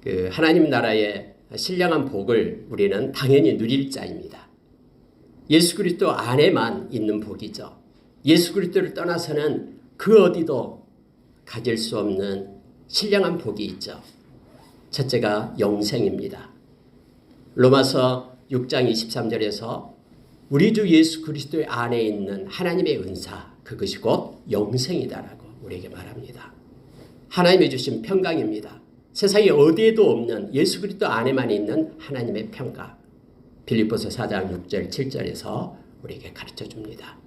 그 하나님 나라의 신령한 복을 우리는 당연히 누릴 자입니다. 예수 그리스도 안에만 있는 복이죠. 예수 그리스도를 떠나서는 그 어디도 가질 수 없는 신령한 복이 있죠. 첫째가 영생입니다. 로마서 6장 23절에서 우리 주 예수 그리스도의 안에 있는 하나님의 은사, 그것이 곧 영생이다라고 우리에게 말합니다. 하나님이 주신 평강입니다. 세상에 어디에도 없는 예수 그리스도 안에만 있는 하나님의 평강. 빌립보서 4장 6절 7절에서 우리에게 가르쳐 줍니다.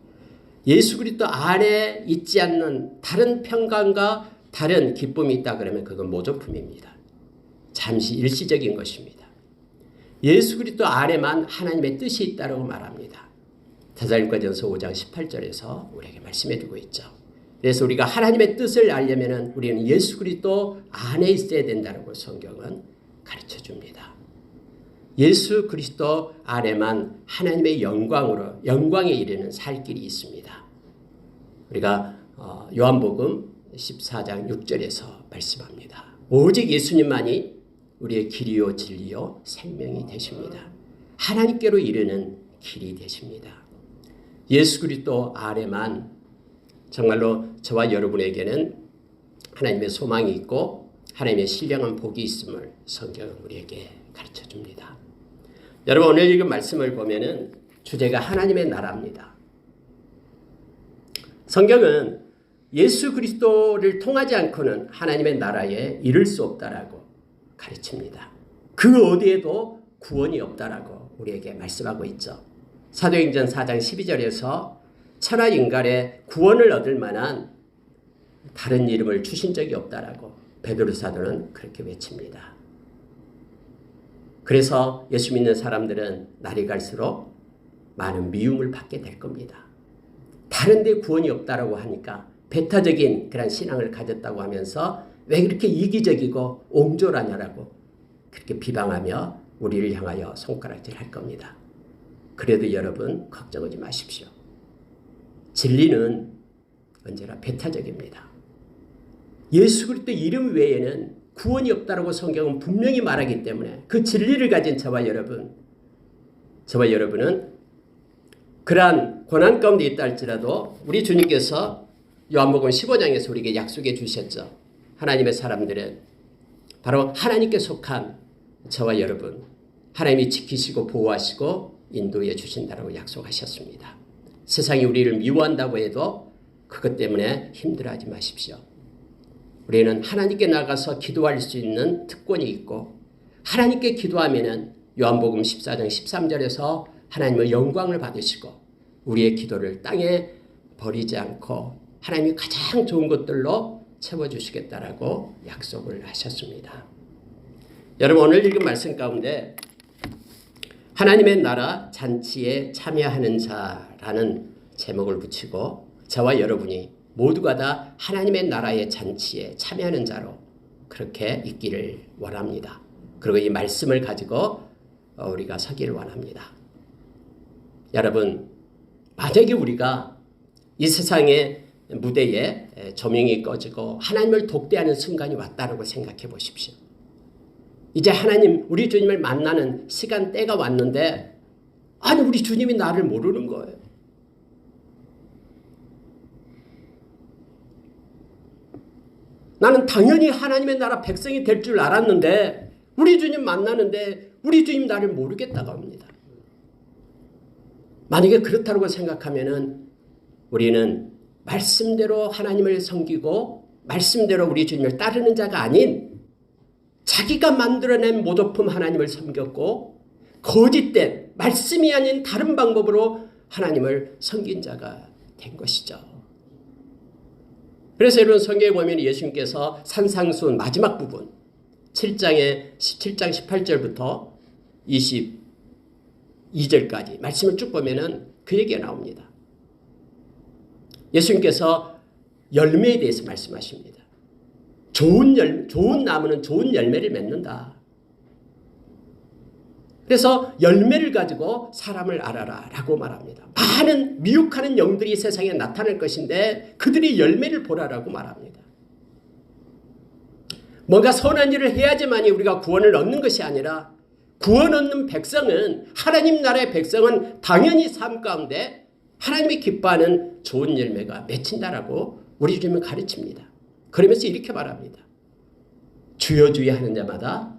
예수 그리스도 안에 있지 않는 다른 평강과 다른 기쁨이 있다 그러면 그건 모조품입니다. 잠시 일시적인 것입니다. 예수 그리스도 안에만 하나님의 뜻이 있다고 말합니다. 데살로니가전서 5장 18절에서 우리에게 말씀해 주고 있죠. 그래서 우리가 하나님의 뜻을 알려면 우리는 예수 그리스도 안에 있어야 된다고 성경은 가르쳐 줍니다. 예수 그리스도 안에만 하나님의 영광에 이르는 살 길이 있습니다. 우리가 요한복음 14장 6절에서 말씀합니다. 오직 예수님만이 우리의 길이요 진리요 생명이 되십니다. 하나님께로 이르는 길이 되십니다. 예수 그리스도 안에만 정말로 저와 여러분에게는 하나님의 소망이 있고 하나님의 신령한 복이 있음을 성경은 우리에게 가르쳐 줍니다. 여러분 오늘 읽은 말씀을 보면은 주제가 하나님의 나라입니다. 성경은 예수 그리스도를 통하지 않고는 하나님의 나라에 이를 수 없다라고 가르칩니다. 그 어디에도 구원이 없다라고 우리에게 말씀하고 있죠. 사도행전 4장 12절에서 천하 인간의 구원을 얻을 만한 다른 이름을 주신 적이 없다라고 베드로 사도는 그렇게 외칩니다. 그래서 예수 믿는 사람들은 날이 갈수록 많은 미움을 받게 될 겁니다. 다른 데 구원이 없다라고 하니까 배타적인 그런 신앙을 가졌다고 하면서 왜 그렇게 이기적이고 옹졸하냐라고 그렇게 비방하며 우리를 향하여 손가락질 할 겁니다. 그래도 여러분 걱정하지 마십시오. 진리는 언제나 배타적입니다. 예수 그리스도 이름 외에는 구원이 없다라고 성경은 분명히 말하기 때문에 그 진리를 가진 저와 여러분은 그러한 고난 가운데 있다 할지라도 우리 주님께서 요한복음 15장에서 우리에게 약속해 주셨죠. 하나님의 사람들은 바로 하나님께 속한 저와 여러분, 하나님이 지키시고 보호하시고 인도해 주신다라고 약속하셨습니다. 세상이 우리를 미워한다고 해도 그것 때문에 힘들어하지 마십시오. 우리는 하나님께 나가서 기도할 수 있는 특권이 있고 하나님께 기도하면은 요한복음 14장 13절에서 하나님의 영광을 받으시고 우리의 기도를 땅에 버리지 않고 하나님이 가장 좋은 것들로 채워주시겠다라고 약속을 하셨습니다. 여러분 오늘 읽은 말씀 가운데 하나님의 나라 잔치에 참여하는 자라는 제목을 붙이고 저와 여러분이 모두가 다 하나님의 나라의 잔치에 참여하는 자로 그렇게 있기를 원합니다. 그리고 이 말씀을 가지고 우리가 서기를 원합니다. 여러분 만약에 우리가 이 세상의 무대에 조명이 꺼지고 하나님을 독대하는 순간이 왔다고 생각해 보십시오. 이제 하나님 우리 주님을 만나는 시간 때가 왔는데 아니 우리 주님이 나를 모르는 거예요. 나는 당연히 하나님의 나라 백성이 될 줄 알았는데 우리 주님 만나는데 우리 주님 나를 모르겠다고 합니다. 만약에 그렇다고 생각하면은 우리는 말씀대로 하나님을 섬기고 말씀대로 우리 주님을 따르는 자가 아닌 자기가 만들어낸 모조품 하나님을 섬겼고 거짓된 말씀이 아닌 다른 방법으로 하나님을 섬긴 자가 된 것이죠. 그래서 여러분 성경에 보면 예수님께서 산상수훈 마지막 부분 7장 18절부터 22절까지 말씀을 쭉 보면은 그 얘기가 나옵니다. 예수님께서 열매에 대해서 말씀하십니다. 좋은 나무는 좋은 열매를 맺는다. 그래서 열매를 가지고 사람을 알아라 라고 말합니다. 많은 미혹하는 영들이 세상에 나타날 것인데 그들이 열매를 보라라고 말합니다. 뭔가 선한 일을 해야지만이 우리가 구원을 얻는 것이 아니라 구원 얻는 백성은 하나님 나라의 백성은 당연히 삶 가운데 하나님이 기뻐하는 좋은 열매가 맺힌다라고 우리 주님은 가르칩니다. 그러면서 이렇게 말합니다. 주여 주여 하는 자마다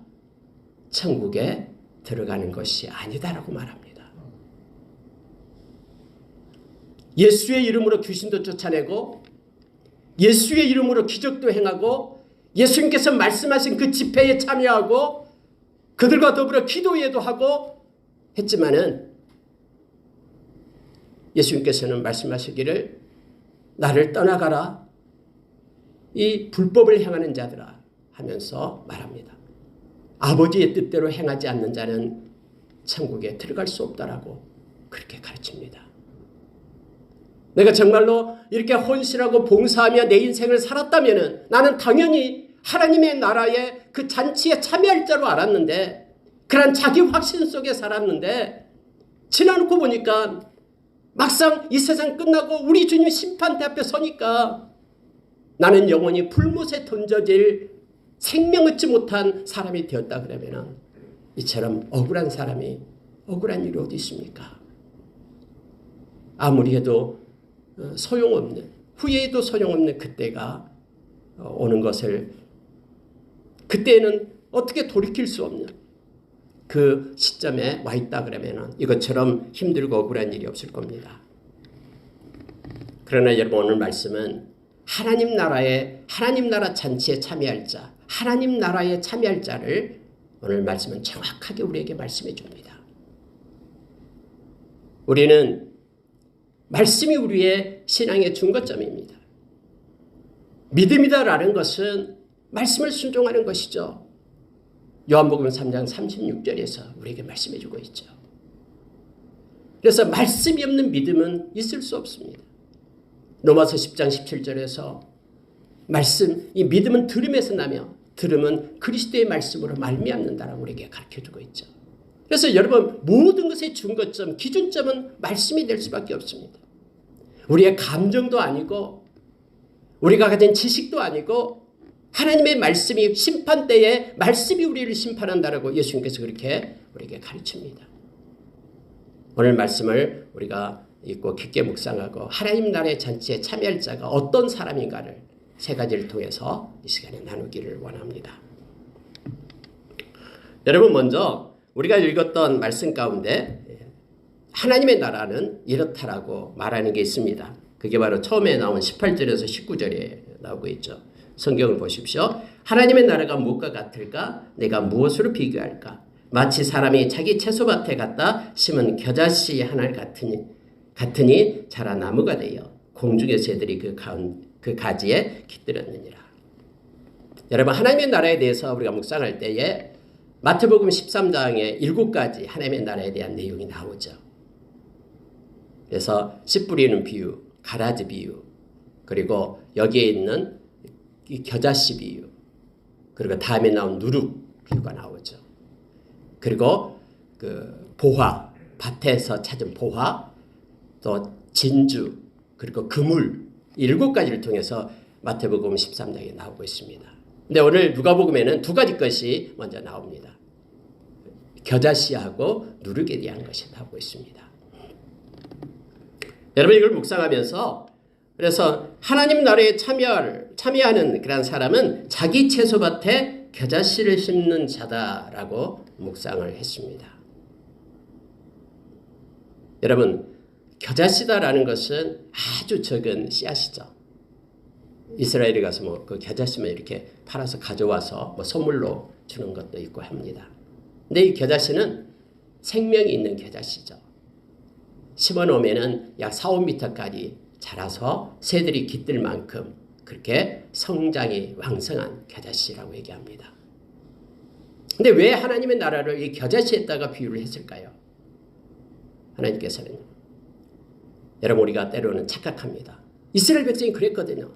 천국에 들어가는 것이 아니다라고 말합니다. 예수의 이름으로 귀신도 쫓아내고 예수의 이름으로 기적도 행하고 예수님께서 말씀하신 그 집회에 참여하고 그들과 더불어 기도회도 하고 했지만은 예수님께서는 말씀하시기를 나를 떠나가라 이 불법을 행하는 자들아 하면서 말합니다. 아버지의 뜻대로 행하지 않는 자는 천국에 들어갈 수 없다라고 그렇게 가르칩니다. 내가 정말로 이렇게 헌신하고 봉사하며 내 인생을 살았다면 나는 당연히 하나님의 나라의 그 잔치에 참여할 자로 알았는데 그런 자기 확신 속에 살았는데 지나놓고 보니까 막상 이 세상 끝나고 우리 주님 심판대 앞에 서니까 나는 영원히 불못에 던져질 생명 얻지 못한 사람이 되었다 그러면 이처럼 억울한 사람이 억울한 일이 어디 있습니까? 아무리 해도 소용없는 후회해도 소용없는 그때가 오는 것을 그때는 어떻게 돌이킬 수 없는 그 시점에 와 있다 그러면 이것처럼 힘들고 억울한 일이 없을 겁니다. 그러나 여러분 오늘 말씀은 하나님 나라 잔치에 참여할 자 하나님 나라에 참여할 자를 오늘 말씀은 정확하게 우리에게 말씀해 줍니다. 우리는 말씀이 우리의 신앙의 중거점입니다. 믿음이다라는 것은 말씀을 순종하는 것이죠. 요한복음 3장 36절에서 우리에게 말씀해 주고 있죠. 그래서 말씀이 없는 믿음은 있을 수 없습니다. 로마서 10장 17절에서 이 믿음은 들음에서 나며 들음은 그리스도의 말씀으로 말미암는다라고 우리에게 가르쳐주고 있죠. 그래서 여러분 모든 것의 중거점, 기준점은 말씀이 될 수밖에 없습니다. 우리의 감정도 아니고 우리가 가진 지식도 아니고 하나님의 말씀이 심판대에 말씀이 우리를 심판한다라고 예수님께서 그렇게 우리에게 가르칩니다. 오늘 말씀을 우리가 읽고 깊게 묵상하고 하나님 나라의 잔치에 참여할 자가 어떤 사람인가를 세 가지를 통해서 이 시간에 나누기를 원합니다. 여러분 먼저 우리가 읽었던 말씀 가운데 하나님의 나라는 이렇다라고 말하는 게 있습니다. 그게 바로 처음에 나온 18절에서 19절에 나오고 있죠. 성경을 보십시오. 하나님의 나라가 무엇과 같을까? 내가 무엇으로 비교할까? 마치 사람이 자기 채소밭에 갖다 심은 겨자씨 하나를 같으니 자라 나무가 되어 공중의 새들이 그 가지에 깃들었느니라. 여러분 하나님의 나라에 대해서 우리가 묵상할 때에 마태복음 13장에 7가지 하나님의 나라에 대한 내용이 나오죠. 그래서 씨 뿌리는 비유, 가라지 비유, 그리고 여기에 있는 이 겨자씨 비유, 그리고 다음에 나온 누룩 비유가 나오죠. 그리고 그 보화, 밭에서 찾은 보화, 또 진주, 그리고 그물 7가지를 통해서 마태복음 13장에 나오고 있습니다. 근데 오늘 누가복음에는 2가지 것이 먼저 나옵니다. 겨자씨하고 누룩에 대한 것이 나오고 있습니다. 여러분 이걸 묵상하면서 그래서 하나님 나라에 참여하는 그런 사람은 자기 채소밭에 겨자씨를 심는 자다라고 묵상을 했습니다. 여러분 겨자씨다라는 것은 아주 적은 씨앗이죠. 이스라엘에 가서 그 겨자씨만 이렇게 팔아서 가져와서 선물로 주는 것도 있고 합니다. 근데 이 겨자씨는 생명이 있는 겨자씨죠. 심어놓으면 약 4, 5m까지 자라서 새들이 깃들 만큼 그렇게 성장이 왕성한 겨자씨라고 얘기합니다. 근데 왜 하나님의 나라를 이 겨자씨에다가 비유를 했을까요? 하나님께서는 여러분 우리가 때로는 착각합니다. 이스라엘 백성이 그랬거든요.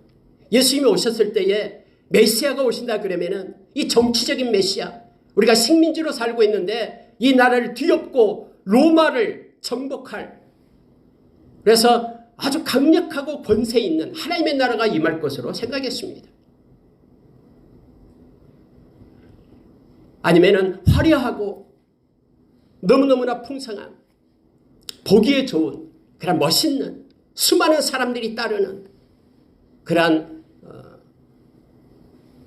예수님이 오셨을 때에 메시아가 오신다 그러면은 이 정치적인 메시아, 우리가 식민지로 살고 있는데 이 나라를 뒤엎고 로마를 정복할, 그래서 아주 강력하고 권세 있는 하나님의 나라가 임할 것으로 생각했습니다. 아니면은 화려하고 너무너무나 풍성한 보기에 좋은 그런 멋있는 수많은 사람들이 따르는 그러한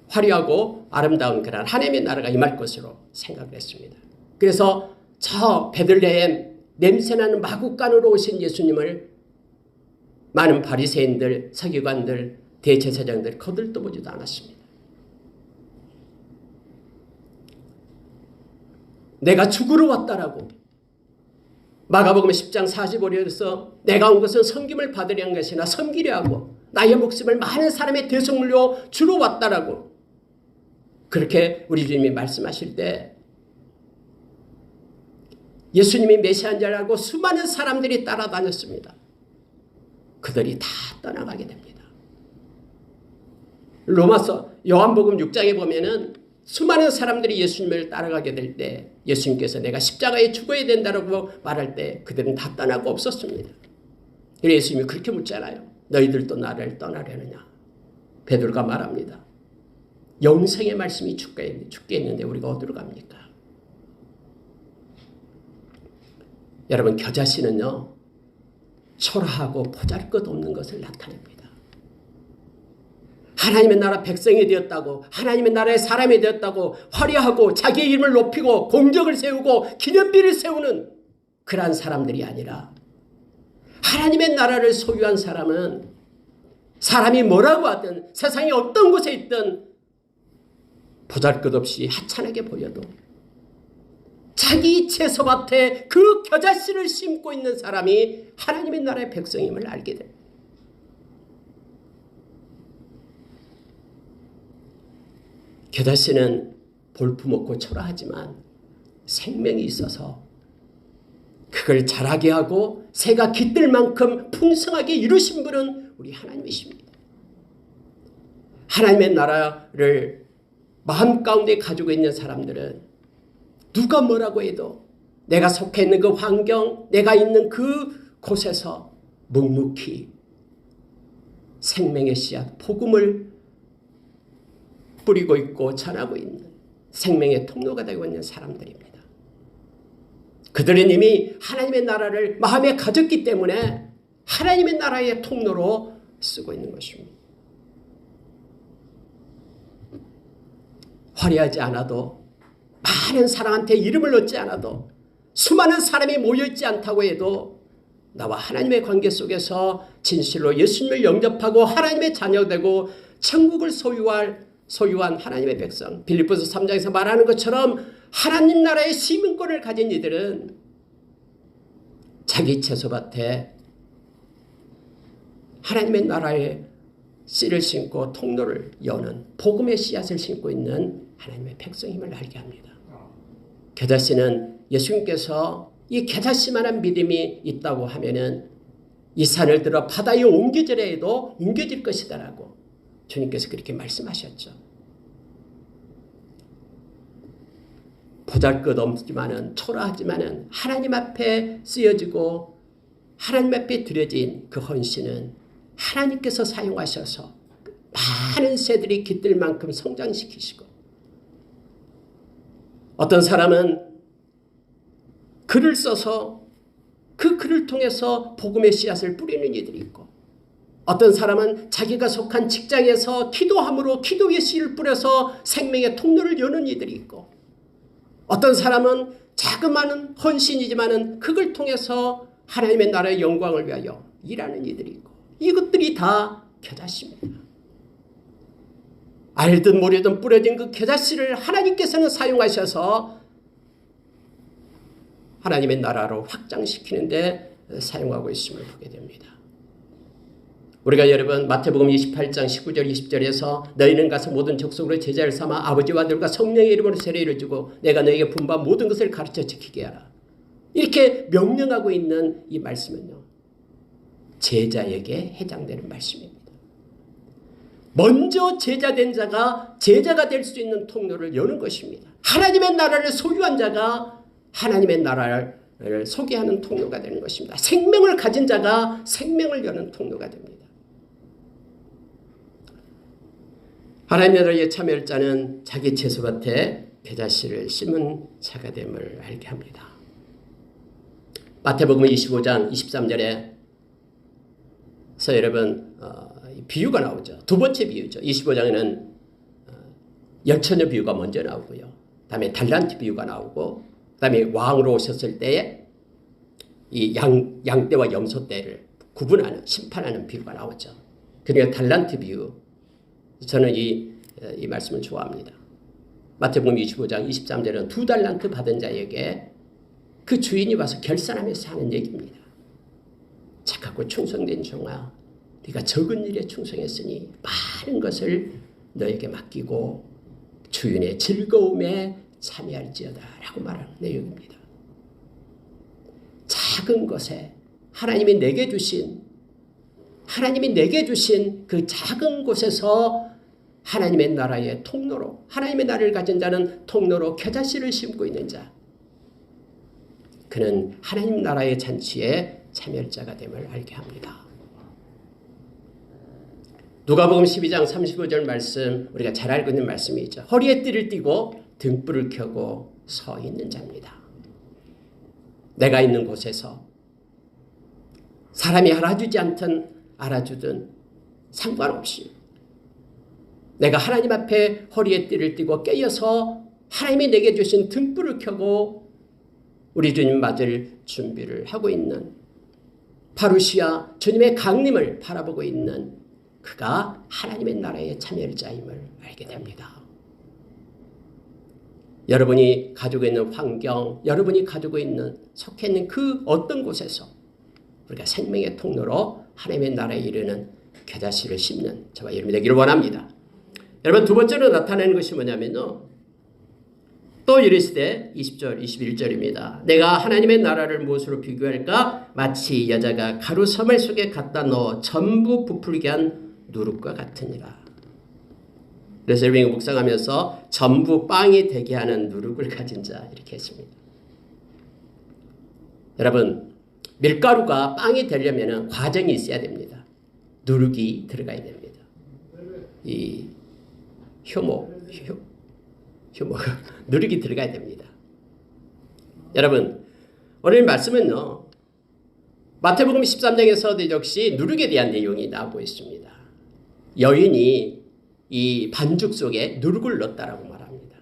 화려하고 아름다운 그런 하나님의 나라가 임할 것으로 생각을 했습니다. 그래서 저 베들레헴 냄새나는 마국간으로 오신 예수님을 많은 바리새인들, 서기관들, 대제사장들 거들떠보지도 않았습니다. 내가 죽으러 왔다라고 마가복음 10장 45절에서 내가 온 것은 섬김을 받으려 한 것이나 섬기려 하고 나의 목숨을 많은 사람의 대속물로 주러 왔다라고 그렇게 우리 주님이 말씀하실 때 예수님이 메시아인 줄 알고 수많은 사람들이 따라다녔습니다. 그들이 다 떠나가게 됩니다. 로마서 요한복음 6장에 보면은 수많은 사람들이 예수님을 따라가게 될 때 예수님께서 내가 십자가에 죽어야 된다고 말할 때 그들은 다 떠나고 없었습니다. 그래서 예수님이 그렇게 묻잖아요. 너희들도 나를 떠나려느냐. 베드로가 말합니다. 영생의 말씀이 죽게 있는데 우리가 어디로 갑니까? 여러분 겨자씨는요. 초라하고 보잘것없는 것을 나타냅니다. 하나님의 나라 백성이 되었다고 하나님의 나라의 사람이 되었다고 화려하고 자기의 이름을 높이고 공적을 세우고 기념비를 세우는 그러한 사람들이 아니라 하나님의 나라를 소유한 사람은 사람이 뭐라고 하든 세상에 어떤 곳에 있든 보잘것없이 하찮게 보여도 자기 채소밭에 그 겨자씨를 심고 있는 사람이 하나님의 나라의 백성임을 알게 됩니다. 겨자씨는 볼품없고 초라하지만 생명이 있어서 그걸 자라게 하고 새가 깃들 만큼 풍성하게 이루신 분은 우리 하나님이십니다. 하나님의 나라를 마음 가운데 가지고 있는 사람들은 누가 뭐라고 해도 내가 속해 있는 그 환경, 내가 있는 그 곳에서 묵묵히 생명의 씨앗, 복음을 뿌리고 있고 전하고 있는 생명의 통로가 되고 있는 사람들입니다. 그들은 이미 하나님의 나라를 마음에 가졌기 때문에 하나님의 나라의 통로로 쓰고 있는 것입니다. 화려하지 않아도 많은 사람한테 이름을 얻지 않아도 수많은 사람이 모여있지 않다고 해도 나와 하나님의 관계 속에서 진실로 예수님을 영접하고 하나님의 자녀되고 천국을 소유한 하나님의 백성, 빌립보서 3장에서 말하는 것처럼 하나님 나라의 시민권을 가진 이들은 자기 채소밭에 하나님의 나라의 씨를 심고 통로를 여는 복음의 씨앗을 심고 있는 하나님의 백성임을 알게 합니다. 겨자씨는 예수님께서 이 겨자씨만한 믿음이 있다고 하면은 이 산을 들어 바다에 옮겨지려 해도 옮겨질 것이다라고 주님께서 그렇게 말씀하셨죠. 보잘것없지만은 초라하지만은 하나님 앞에 쓰여지고 하나님 앞에 드려진 그 헌신은 하나님께서 사용하셔서 많은 새들이 깃들 만큼 성장시키시고 어떤 사람은 글을 써서 그 글을 통해서 복음의 씨앗을 뿌리는 이들이 있고 어떤 사람은 자기가 속한 직장에서 기도함으로 기도의 씨를 뿌려서 생명의 통로를 여는 이들이 있고 어떤 사람은 자그마한 헌신이지만은 그걸 통해서 하나님의 나라의 영광을 위하여 일하는 이들이 있고 이것들이 다 겨자씨입니다. 알든 모르든 뿌려진 그 겨자씨를 하나님께서는 사용하셔서 하나님의 나라로 확장시키는데 사용하고 있음을 보게 됩니다. 우리가 여러분 마태복음 28장 19절 20절에서 너희는 가서 모든 족속으로 제자를 삼아 아버지와 아들과 성령의 이름으로 세례를 주고 내가 너희에게 분부한 모든 것을 가르쳐 지키게 하라. 이렇게 명령하고 있는 이 말씀은요. 제자에게 해당되는 말씀입니다. 먼저 제자된 자가 제자가 될 수 있는 통로를 여는 것입니다. 하나님의 나라를 소유한 자가 하나님의 나라를 소개하는 통로가 되는 것입니다. 생명을 가진 자가 생명을 여는 통로가 됩니다. 하나님의 나라에 참여할 자는 자기 채소밭에 겨자씨를 심은 자가 됨을 알게 합니다. 마태복음 25장 23절에서 여러분 비유가 나오죠. 두 번째 비유죠. 25장에는 열처녀 비유가 먼저 나오고요. 그다음에 달란트 비유가 나오고 그다음에 왕으로 오셨을 때에 이 양떼와 염소떼를 구분하는 심판하는 비유가 나오죠. 그러니까 달란트 비유. 저는 이 말씀을 좋아합니다. 마태복음 25장 23절은 2달란트 받은 자에게 그 주인이 와서 결산하면서 하는 얘기입니다. 착하고 충성된 종아, 네가 적은 일에 충성했으니 많은 것을 너에게 맡기고 주인의 즐거움에 참여할지어다 라고 말하는 내용입니다. 작은 것에 하나님이 내게 주신 그 작은 곳에서 하나님의 나라의 통로로, 하나님의 나라를 가진 자는 통로로 겨자씨를 심고 있는 자, 그는 하나님 나라의 잔치에 참여자가 됨을 알게 합니다. 누가복음 12장 35절 말씀, 우리가 잘 알고 있는 말씀이죠. 허리에 띠를 띠고 등불을 켜고 서 있는 자입니다. 내가 있는 곳에서 사람이 알아주지 않든 알아주든 상관없이 내가 하나님 앞에 허리에 띠를 띠고 깨어서 하나님이 내게 주신 등불을 켜고 우리 주님 맞을 준비를 하고 있는 파루시아 주님의 강림을 바라보고 있는 그가 하나님의 나라의 참여자임을 알게 됩니다. 여러분이 가지고 있는 환경, 여러분이 가지고 있는 속해 있는 그 어떤 곳에서 우리가 생명의 통로로 하나님의 나라에 이르는 겨자씨를 심는 저와 여러분이 되기를 원합니다. 여러분, 두 번째로 나타내는 것이 뭐냐면요, 또 이르시되 20절 21절입니다. 내가 하나님의 나라를 무엇으로 비교할까? 마치 여자가 가루 서말 속에 갖다 넣어 전부 부풀게 한 누룩과 같으니라. 그래서 우리가 묵상하면서 전부 빵이 되게 하는 누룩을 가진 자 이렇게 했습니다. 여러분, 밀가루가 빵이 되려면 과정이 있어야 됩니다. 누룩이 들어가야 됩니다. 이 효모 누룩이 들어가야 됩니다. 여러분, 오늘 말씀은요, 마태복음 13장에서도 역시 누룩에 대한 내용이 나오고 있습니다. 여인이 이 반죽 속에 누룩을 넣었다라고 말합니다.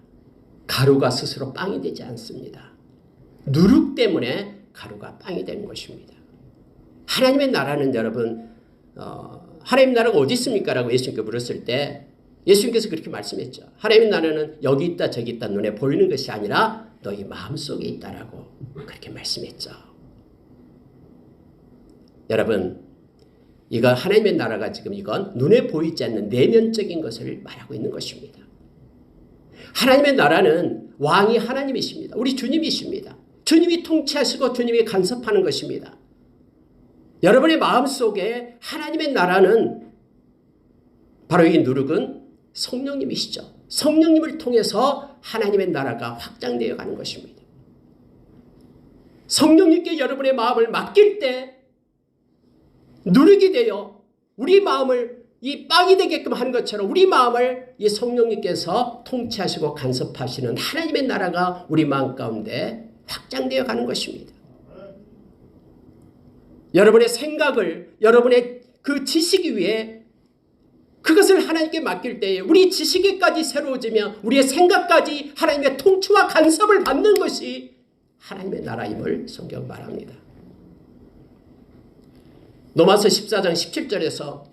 가루가 스스로 빵이 되지 않습니다. 누룩 때문에 가루가 빵이 되는 것입니다. 하나님의 나라는 여러분, 하나님 나라가 어디 있습니까? 라고 예수님께 물었을 때 예수님께서 그렇게 말씀했죠. 하나님의 나라는 여기 있다 저기 있다 눈에 보이는 것이 아니라 너희 마음속에 있다라고 그렇게 말씀했죠. 여러분, 이건 하나님의 나라가 지금 이건 눈에 보이지 않는 내면적인 것을 말하고 있는 것입니다. 하나님의 나라는 왕이 하나님이십니다. 우리 주님이십니다. 주님이 통치하시고 주님이 간섭하는 것입니다. 여러분의 마음속에 하나님의 나라는 바로 이 누룩은 성령님이시죠. 성령님을 통해서 하나님의 나라가 확장되어 가는 것입니다. 성령님께 여러분의 마음을 맡길 때 누룩이 되어 우리 마음을 이 빵이 되게끔 하는 것처럼 우리 마음을 이 성령님께서 통치하시고 간섭하시는 하나님의 나라가 우리 마음 가운데 확장되어 가는 것입니다. 여러분의 생각을, 여러분의 그 지식 위에 그것을 하나님께 맡길 때에 우리 지식에까지 새로워지며 우리의 생각까지 하나님의 통치와 간섭을 받는 것이 하나님의 나라임을 성경 말합니다. 로마서 14장 17절에서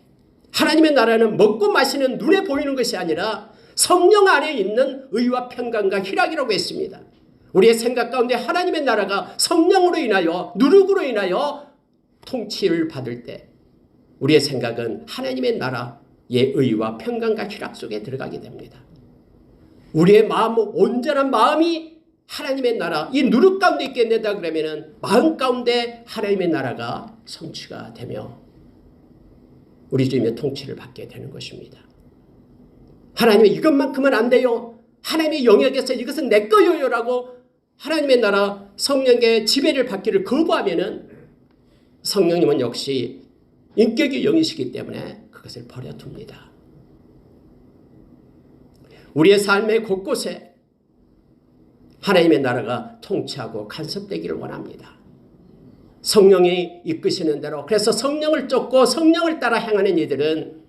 하나님의 나라는 먹고 마시는 눈에 보이는 것이 아니라 성령 안에 있는 의와 평강과 희락이라고 했습니다. 우리의 생각 가운데 하나님의 나라가 성령으로 인하여 누룩으로 인하여 통치를 받을 때 우리의 생각은 하나님의 나라의 의와 평강과 희락 속에 들어가게 됩니다. 우리의 마음, 온전한 마음이 하나님의 나라, 이 누룩 가운데 있게 된다 그러면은 마음 가운데 하나님의 나라가 성취가 되며 우리 주님의 통치를 받게 되는 것입니다. 하나님이 이것만큼은 안 돼요. 하나님의 영역에서 이것은 내 거요라고 하나님의 나라 성령의 지배를 받기를 거부하면은 성령님은 역시 인격의 영이시기 때문에 그것을 버려둡니다. 우리의 삶의 곳곳에 하나님의 나라가 통치하고 간섭되기를 원합니다. 성령이 이끄시는 대로, 그래서 성령을 쫓고 성령을 따라 행하는 이들은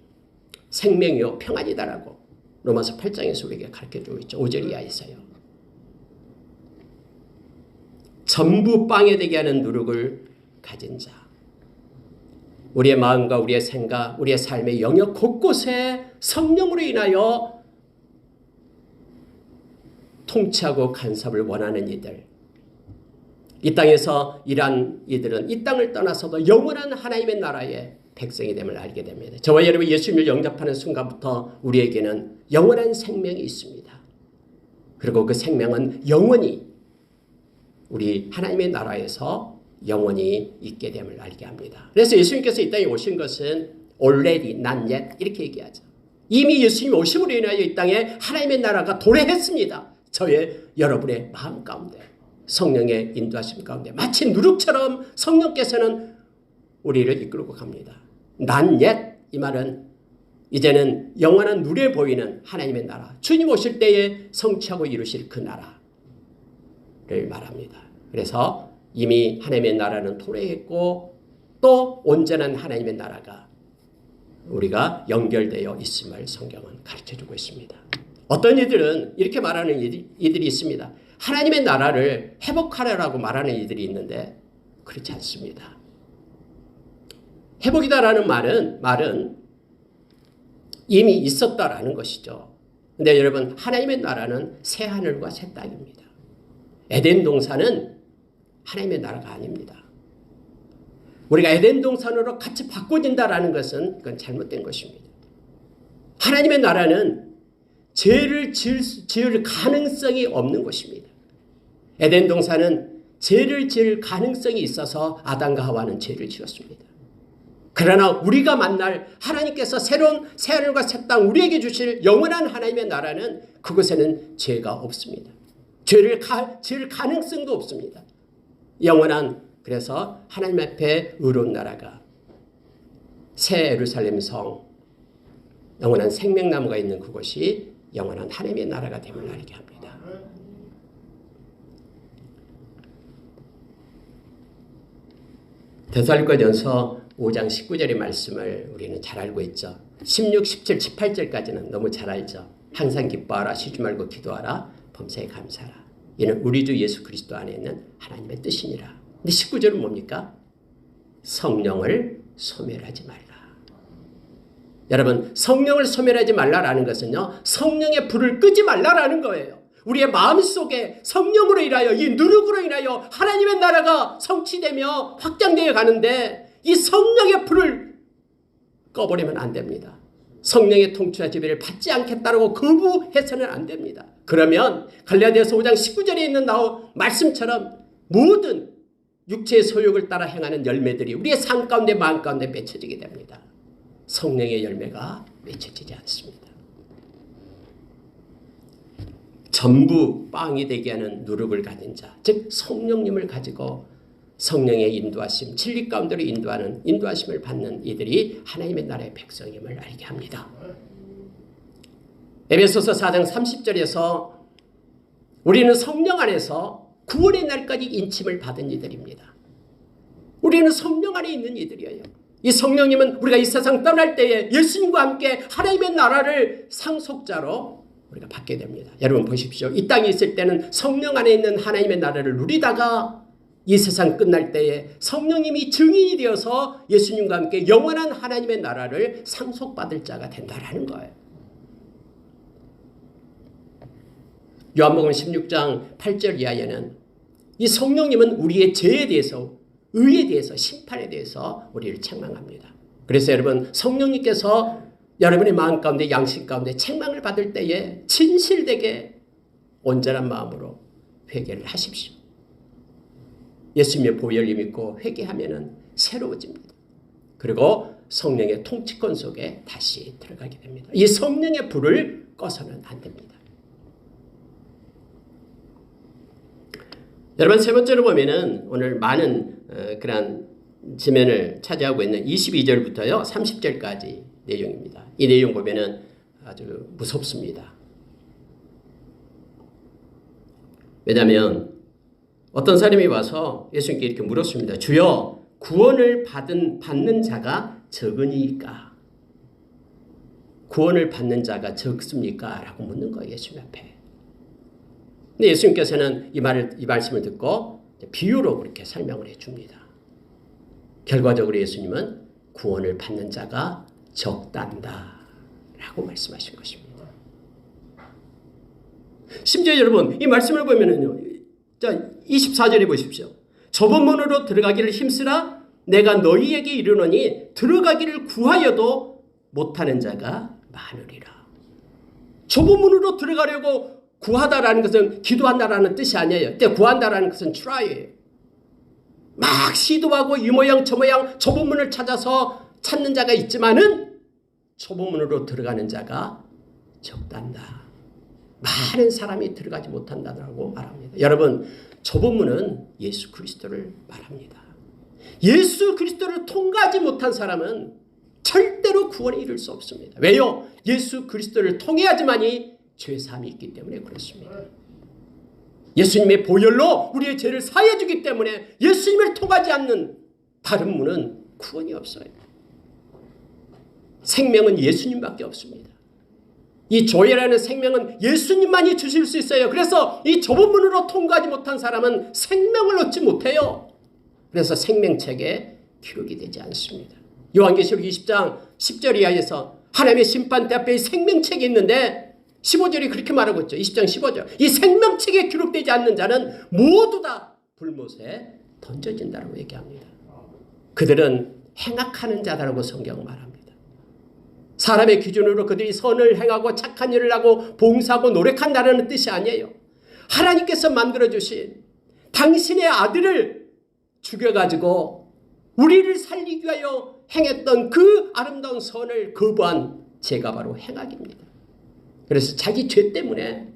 생명이요 평안이다라고 로마서 8장에서 우리에게 가르쳐주고 있죠. 5절 이하에서요. 전부 빵이 되게 하는 누룩을 가진 자, 우리의 마음과 우리의 생각, 우리의 삶의 영역 곳곳에 성령으로 인하여 통치하고 간섭을 원하는 이들, 이 땅에서 일한 이들은 이 땅을 떠나서도 영원한 하나님의 나라의 백성이 됨을 알게 됩니다. 저와 여러분이 예수님을 영접하는 순간부터 우리에게는 영원한 생명이 있습니다. 그리고 그 생명은 영원히 우리 하나님의 나라에서 영원히 있게 됨을 알게 합니다. 그래서 예수님께서 이 땅에 오신 것은 already, not yet 이렇게 얘기하죠. 이미 예수님 오심으로 인하여 이 땅에 하나님의 나라가 도래했습니다. 저의 여러분의 마음 가운데, 성령의 인도하심 가운데 마치 누룩처럼 성령께서는 우리를 이끌고 갑니다. not yet 이 말은 이제는 영원한 눈에 보이는 하나님의 나라, 주님 오실 때에 성취하고 이루실 그 나라를 말합니다. 그래서 이미 하나님의 나라는 도래했고 또 온전한 하나님의 나라가 우리가 연결되어 있음을 성경은 가르쳐주고 있습니다. 어떤 이들은 이렇게 말하는 이들이 있습니다. 하나님의 나라를 회복하라고 말하는 이들이 있는데 그렇지 않습니다. 회복이다라는 말은 이미 있었다라는 것이죠. 근데 여러분, 하나님의 나라는 새 하늘과 새 땅입니다. 에덴 동산은 하나님의 나라가 아닙니다. 우리가 에덴 동산으로 같이 바꿔진다라는 것은 그건 잘못된 것입니다. 하나님의 나라는 죄를 지을 가능성이 없는 것입니다. 에덴 동산은 죄를 지을 가능성이 있어서 아담과 하와는 죄를 지었습니다. 그러나 우리가 만날 하나님께서 새로운 새하늘과 새 땅 우리에게 주실 영원한 하나님의 나라는 그곳에는 죄가 없습니다. 죄를 지을 가능성도 없습니다. 영원한, 그래서 하나님 앞에 의로운 나라가 새 예루살렘 성, 영원한 생명나무가 있는 그곳이 영원한 하나님의 나라가 됨을 알게 합니다. 데살로니가전서 5장 19절의 말씀을 우리는 잘 알고 있죠. 16, 17, 18절까지는 너무 잘 알죠. 항상 기뻐하라, 쉬지 말고 기도하라, 범사에 감사하라. 이는 우리 주 예수 그리스도 안에 있는 하나님의 뜻이니라. 근데 19절은 뭡니까? 성령을 소멸하지 말라. 여러분, 성령을 소멸하지 말라라는 것은요, 성령의 불을 끄지 말라라는 거예요. 우리의 마음속에 성령으로 인하여, 이 누룩으로 인하여 하나님의 나라가 성취되며 확장되어 가는데 이 성령의 불을 꺼버리면 안 됩니다. 성령의 통치와 지배를 받지 않겠다라고 거부해서는 안 됩니다. 그러면 갈라디아서 5장 19절에 있는 말씀처럼 모든 육체의 소욕을 따라 행하는 열매들이 우리의 삶 가운데 마음 가운데 맺혀지게 됩니다. 성령의 열매가 맺혀지지 않습니다. 전부 빵이 되게 하는 누룩을 가진 자, 즉 성령님을 가지고 성령의 인도하심, 진리 가운데로 인도하심을 받는 이들이 하나님의 나라의 백성임을 알게 합니다. 에베소서 4장 30절에서 우리는 성령 안에서 구원의 날까지 인침을 받은 이들입니다. 우리는 성령 안에 있는 이들이에요. 이 성령님은 우리가 이 세상 떠날 때에 예수님과 함께 하나님의 나라를 상속자로 우리가 받게 됩니다. 여러분 보십시오. 이 땅에 있을 때는 성령 안에 있는 하나님의 나라를 누리다가 이 세상 끝날 때에 성령님이 증인이 되어서 예수님과 함께 영원한 하나님의 나라를 상속받을 자가 된다라는 거예요. 요한복음 16장 8절 이하에는 이 성령님은 우리의 죄에 대해서, 의에 대해서, 심판에 대해서 우리를 책망합니다. 그래서 여러분, 성령님께서 여러분의 마음 가운데, 양심 가운데 책망을 받을 때에 진실되게 온전한 마음으로 회개를 하십시오. 예수님의 보혈을 믿고 회개하면은 새로워집니다. 그리고 성령의 통치권 속에 다시 들어가게 됩니다. 이 성령의 불을 꺼서는 안 됩니다. 여러분, 세 번째로 보면은 오늘 많은 그런 지면을 차지하고 있는 22절부터요 30절까지 내용입니다. 이 내용 보면은 아주 무섭습니다. 왜냐하면 어떤 사람이 와서 예수님께 이렇게 물었습니다. 주여, 구원을 받는 자가 적으니까? 구원을 받는 자가 적습니까? 라고 묻는 거예요, 예수님 앞에. 근데 예수님께서는 이 말씀을 듣고 비유로 그렇게 설명을 해줍니다. 결과적으로 예수님은 구원을 받는 자가 적단다 라고 말씀하신 것입니다. 심지어 여러분, 이 말씀을 보면은요, 자, 24절에 보십시오. 좁은 문으로 들어가기를 힘쓰라. 내가 너희에게 이르노니 들어가기를 구하여도 못하는 자가 많으리라. 좁은 문으로 들어가려고 구하다라는 것은 기도한다라는 뜻이 아니에요. 그때 구한다라는 것은 try예요. 막 시도하고 이 모양 저 모양 좁은 문을 찾아서 찾는 자가 있지만은 좁은 문으로 들어가는 자가 적단다. 많은 사람이 들어가지 못한다고 말합니다. 여러분, 좁은 문은 예수 그리스도를 말합니다. 예수 그리스도를 통과하지 못한 사람은 절대로 구원에 이를 수 없습니다. 왜요? 예수 그리스도를 통해야지만이 죄사함이 있기 때문에 그렇습니다. 예수님의 보혈로 우리의 죄를 사해 주기 때문에 예수님을 통하지 않는 다른 문은 구원이 없어요. 생명은 예수님밖에 없습니다. 이 조회라는 생명은 예수님만이 주실 수 있어요. 그래서 이 좁은 문으로 통과하지 못한 사람은 생명을 얻지 못해요. 그래서 생명책에 기록이 되지 않습니다. 요한계시록 20장 10절 이하에서 하나님의 심판대 앞에 생명책이 있는데 15절이 그렇게 말하고 있죠. 20장 15절. 이 생명책에 기록되지 않는 자는 모두 다 불못에 던져진다고 얘기합니다. 그들은 행악하는 자다라고 성경은 말합니다. 사람의 기준으로 그들이 선을 행하고 착한 일을 하고 봉사하고 노력한다는 뜻이 아니에요. 하나님께서 만들어주신 당신의 아들을 죽여가지고 우리를 살리기 위하여 행했던 그 아름다운 선을 거부한 죄가 바로 행악입니다. 그래서 자기 죄 때문에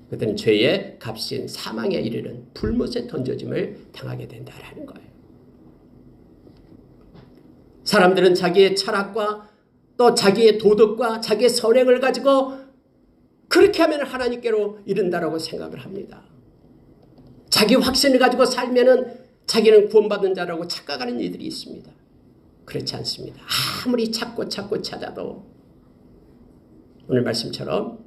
그들은 죄의 값인 사망에 이르는 불못에 던져짐을 당하게 된다라는 거예요. 사람들은 자기의 철학과 또 자기의 도덕과 자기의 선행을 가지고 그렇게 하면 하나님께로 이른다라고 생각을 합니다. 자기 확신을 가지고 살면은 자기는 구원받은 자라고 착각하는 이들이 있습니다. 그렇지 않습니다. 아무리 찾고 찾아도 오늘 말씀처럼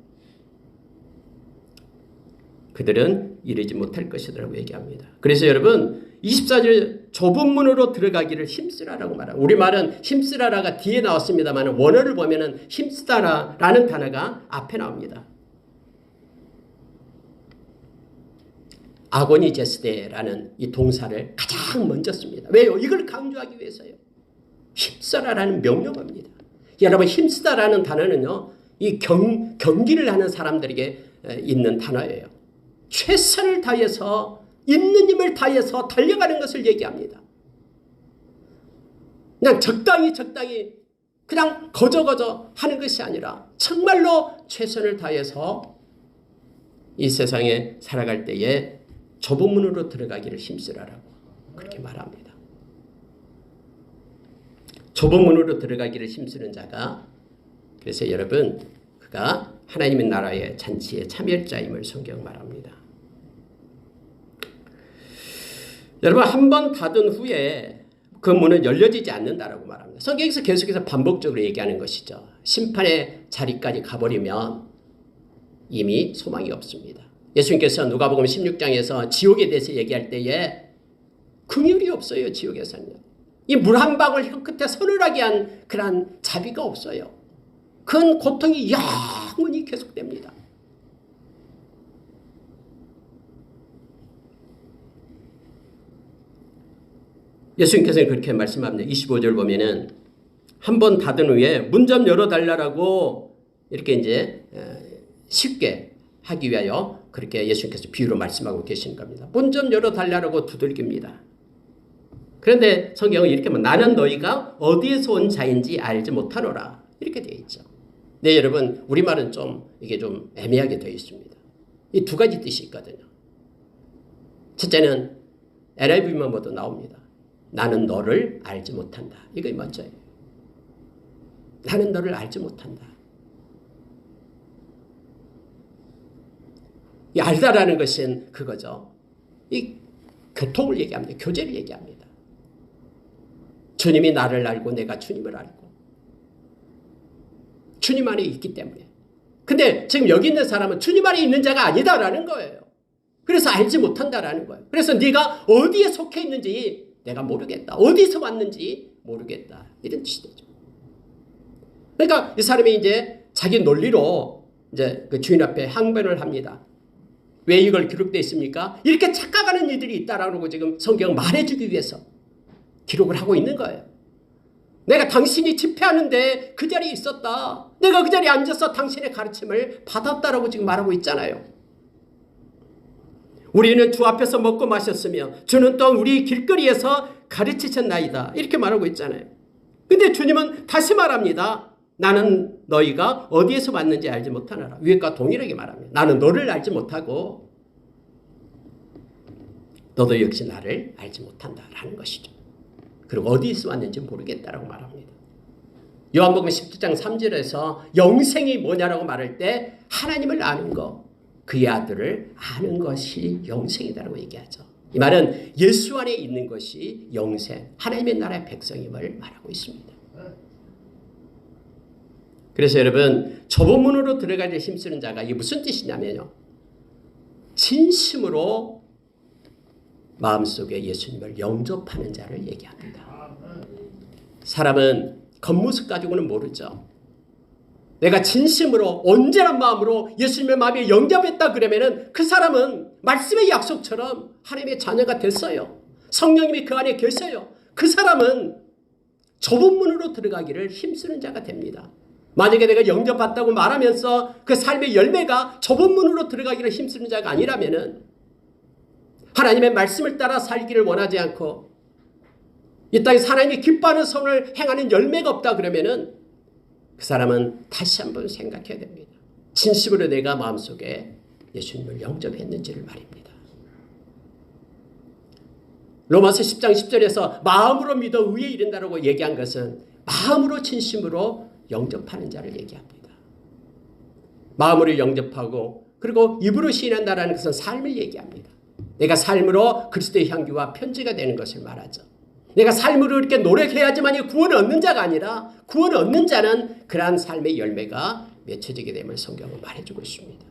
그들은 이르지 못할 것이라고 얘기합니다. 그래서 여러분 24절 좁은 문으로 들어가기를 힘쓰라라고 말합니다. 우리말은 힘쓰라라가 뒤에 나왔습니다만 원어를 보면은 힘쓰다라는 단어가 앞에 나옵니다. 아고니제스데라는 이 동사를 가장 먼저 씁니다. 왜요? 이걸 강조하기 위해서요. 힘써라라는 명령어입니다. 여러분 힘쓰다라는 단어는요. 이 경기를 하는 사람들에게 있는 단어예요. 최선을 다해서 있는 힘을 다해서 달려가는 것을 얘기합니다. 그냥 적당히 그냥 거저거저 하는 것이 아니라 정말로 최선을 다해서 이 세상에 살아갈 때에 좁은 문으로 들어가기를 힘쓰라라고 그렇게 말합니다. 좁은 문으로 들어가기를 힘쓰는 자가 그래서 여러분 그가 하나님의 나라의 잔치에 참여할 자임을 성경 말합니다. 여러분 한 번 닫은 후에 그 문은 열려지지 않는다라고 말합니다. 성경에서 계속해서 반복적으로 얘기하는 것이죠. 심판의 자리까지 가버리면 이미 소망이 없습니다. 예수님께서 누가복음 16장에서 지옥에 대해서 얘기할 때에 긍휼이 없어요. 지옥에서는요. 이 물 한 방울 혀끝에 서늘하게 한 그런 자비가 없어요. 큰 고통이 영원히 계속됩니다. 예수님께서는 그렇게 말씀합니다. 25절 보면은 한 번 닫은 후에 문 좀 열어달라고 이렇게 이제 쉽게 하기 위하여 그렇게 예수님께서 비유로 말씀하고 계신 겁니다. 문 좀 열어달라고 두들깁니다. 그런데 성경은 이렇게 나는 너희가 어디에서 온 자인지 알지 못하노라 이렇게 되어 있죠. 네, 여러분 우리말은 좀 이게 좀 애매하게 되어 있습니다. 이 두 가지 뜻이 있거든요. 첫째는 NIV만 봐도 나옵니다. 나는 너를 알지 못한다. 이거 먼저예요. 나는 너를 알지 못한다. 이 알다라는 것은 그거죠. 이 교통을 얘기합니다. 교제를 얘기합니다. 주님이 나를 알고 내가 주님을 알고 주님 안에 있기 때문에. 근데 지금 여기 있는 사람은 주님 안에 있는 자가 아니다라는 거예요. 그래서 알지 못한다라는 거예요. 그래서 네가 어디에 속해 있는지 내가 모르겠다. 어디서 왔는지 모르겠다. 이런 뜻이 되죠. 그러니까 이 사람이 이제 자기 논리로 이제 그 주인 앞에 항변을 합니다. 왜 이걸 기록되어 있습니까? 이렇게 착각하는 이들이 있다라는 거 지금 성경 말해주기 위해서 기록을 하고 있는 거예요. 내가 당신이 집회하는데 그 자리에 있었다. 내가 그 자리에 앉아서 당신의 가르침을 받았다라고 지금 말하고 있잖아요. 우리는 주 앞에서 먹고 마셨으며 주는 또 우리 길거리에서 가르치셨나이다. 이렇게 말하고 있잖아요. 근데 주님은 다시 말합니다. 나는 너희가 어디에서 왔는지 알지 못하노라. 위에과 동일하게 말합니다. 나는 너를 알지 못하고 너도 역시 나를 알지 못한다라는 것이죠. 그리고 어디에서 왔는지 모르겠다라고 말합니다. 요한복음 17장 3절에서 영생이 뭐냐라고 말할 때 하나님을 아는 것, 그의 아들을 아는 것이 영생이다라고 얘기하죠. 이 말은 예수 안에 있는 것이 영생, 하나님의 나라의 백성임을 말하고 있습니다. 그래서 여러분 좁은 문으로 들어가기 힘쓰는 자가 이게 무슨 뜻이냐면요. 진심으로 마음속에 예수님을 영접하는 자를 얘기합니다. 사람은 겉모습 가지고는 모르죠. 내가 진심으로 온전한 마음으로 예수님의 마음에 영접했다 그러면은 그 사람은 말씀의 약속처럼 하나님의 자녀가 됐어요. 성령님이 그 안에 계셔요. 그 사람은 좁은 문으로 들어가기를 힘쓰는 자가 됩니다. 만약에 내가 영접받다고 말하면서 그 삶의 열매가 좁은 문으로 들어가기를 힘쓰는 자가 아니라면은 하나님의 말씀을 따라 살기를 원하지 않고 이 땅에서 하나님이 기뻐하는 선을 행하는 열매가 없다 그러면은 그 사람은 다시 한번 생각해야 됩니다. 진심으로 내가 마음속에 예수님을 영접했는지를 말입니다. 로마서 10장 10절에서 마음으로 믿어 의에 이른다라고 얘기한 것은 마음으로 진심으로 영접하는 자를 얘기합니다. 마음으로 영접하고 그리고 입으로 시인한다라는 것은 삶을 얘기합니다. 내가 삶으로 그리스도의 향기와 편지가 되는 것을 말하죠. 내가 삶으로 이렇게 노력해야지만 구원을 얻는 자가 아니라 구원을 얻는 자는 그러한 삶의 열매가 맺혀지게 됨을 성경은 말해주고 있습니다.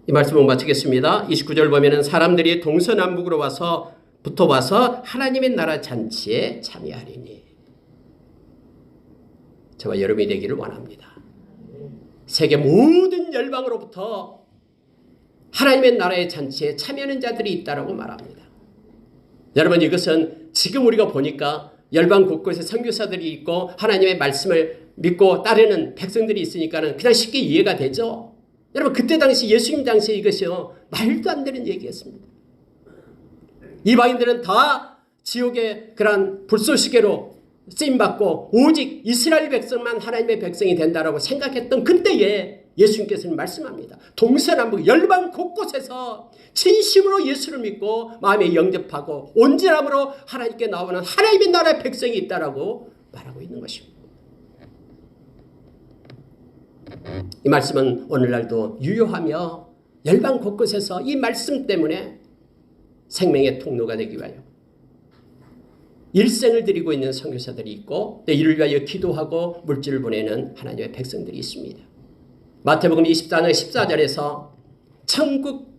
이 말씀을 마치겠습니다. 29절 보면은 사람들이 동서남북으로 붙어와서 하나님의 나라 잔치에 참여하리니. 저와 여러분이 되기를 원합니다. 세계 모든 열방으로부터 하나님의 나라의 잔치에 참여하는 자들이 있다라고 말합니다. 여러분 이것은 지금 우리가 보니까 열방 곳곳에 선교사들이 있고 하나님의 말씀을 믿고 따르는 백성들이 있으니까는 그냥 쉽게 이해가 되죠. 여러분 그때 당시 예수님 당시에 이것이요 말도 안 되는 얘기였습니다. 이방인들은 다 지옥의 그런 불쏘시개로 쓰임받고 오직 이스라엘 백성만 하나님의 백성이 된다라고 생각했던 그때에 예수님께서는 말씀합니다. 동서남북 열방 곳곳에서 진심으로 예수를 믿고 마음에 영접하고 온전함으로 하나님께 나오는 하나님의 나라의 백성이 있다라고 말하고 있는 것입니다. 이 말씀은 오늘날도 유효하며 열방 곳곳에서 이 말씀 때문에 생명의 통로가 되기 위하여 일생을 드리고 있는 선교사들이 있고 이를 위하여 기도하고 물질을 보내는 하나님의 백성들이 있습니다. 마태복음 24장 14절에서 천국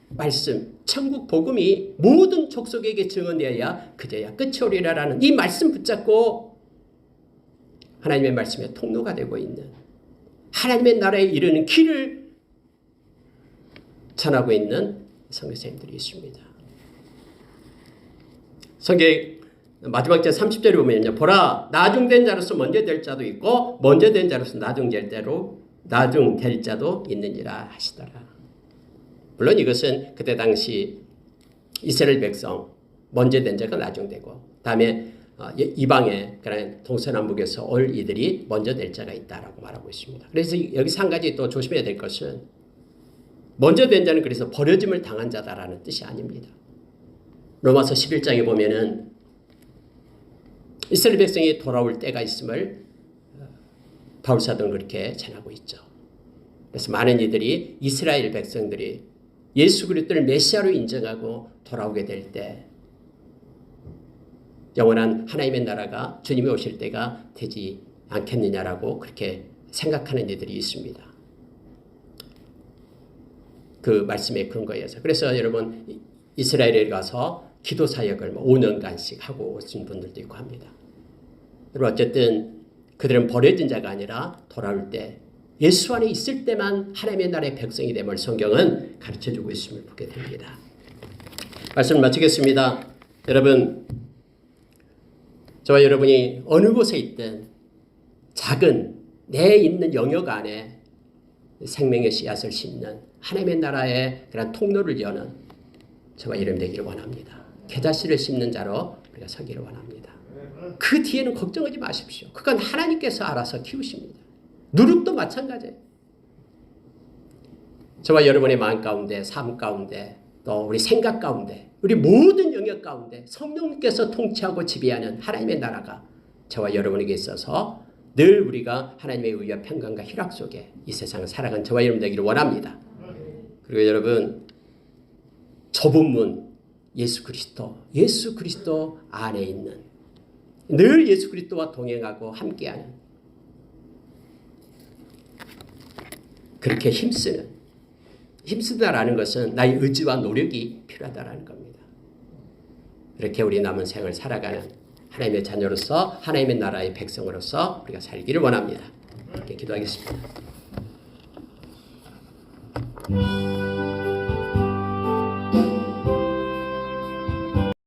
말씀, 천국 복음이 모든 족속에게 증언되어야 그제야 끝이 오리라라는 이 말씀 붙잡고 하나님의 말씀의 통로가 되고 있는 하나님의 나라에 이르는 길을 전하고 있는 선교사님들이 있습니다. 성경 마지막 절 30절에 보면요. 보라 나중된 자로서 먼저 될 자도 있고 먼저 된 자로서 나중될 자도 있느니라 하시더라. 물론 이것은 그때 당시 이스라엘 백성 먼저 된 자가 나중되고 다음에 이방의 그런 동서남북에서 올 이들이 먼저 될 자가 있다라고 말하고 있습니다. 그래서 여기서 한 가지 또 조심해야 될 것은 먼저 된 자는 그래서 버려짐을 당한 자다라는 뜻이 아닙니다. 로마서 11장에 보면은 이스라엘 백성이 돌아올 때가 있음을 바울 사도는 그렇게 전하고 있죠. 그래서 많은 이들이 이스라엘 백성들이 예수 그리스도를 메시아로 인정하고 돌아오게 될 때 영원한 하나님의 나라가 주님이 오실 때가 되지 않겠느냐라고 그렇게 생각하는 이들이 있습니다. 그 말씀에 근거해서. 그래서 여러분 이스라엘에 가서 기도 사역을 5년간씩 하고 오신 분들도 있고 합니다. 여러분 어쨌든 그들은 버려진 자가 아니라 돌아올 때 예수 안에 있을 때만 하나님의 나라의 백성이 됨을 성경은 가르쳐주고 있음을 보게 됩니다. 말씀을 마치겠습니다. 여러분 저와 여러분이 어느 곳에 있든 작은 내 있는 영역 안에 생명의 씨앗을 심는 하나님의 나라의 그런 통로를 여는 저와 여러분 되기를 원합니다. 겨자씨를 심는 자로 우리가 서기를 원합니다. 그 뒤에는 걱정하지 마십시오. 그건 하나님께서 알아서 키우십니다. 누룩도 마찬가지예요. 저와 여러분의 마음 가운데, 삶 가운데, 또 우리 생각 가운데, 우리 모든 영역 가운데 성령님께서 통치하고 지배하는 하나님의 나라가 저와 여러분에게 있어서 늘 우리가 하나님의 의와 평강과 희락 속에 이 세상을 살아가는 저와 여러분 되기를 원합니다. 그리고 여러분 좁은 문 예수 그리스도 안에 있는 늘 예수 그리스도와 동행하고 함께하는 그렇게 힘쓰다라는 것은 나의 의지와 노력이 필요하다라는 겁니다. 이렇게 우리 남은 생을 살아가는 하나님의 자녀로서 하나님의 나라의 백성으로서 우리가 살기를 원합니다. 이렇게 기도하겠습니다.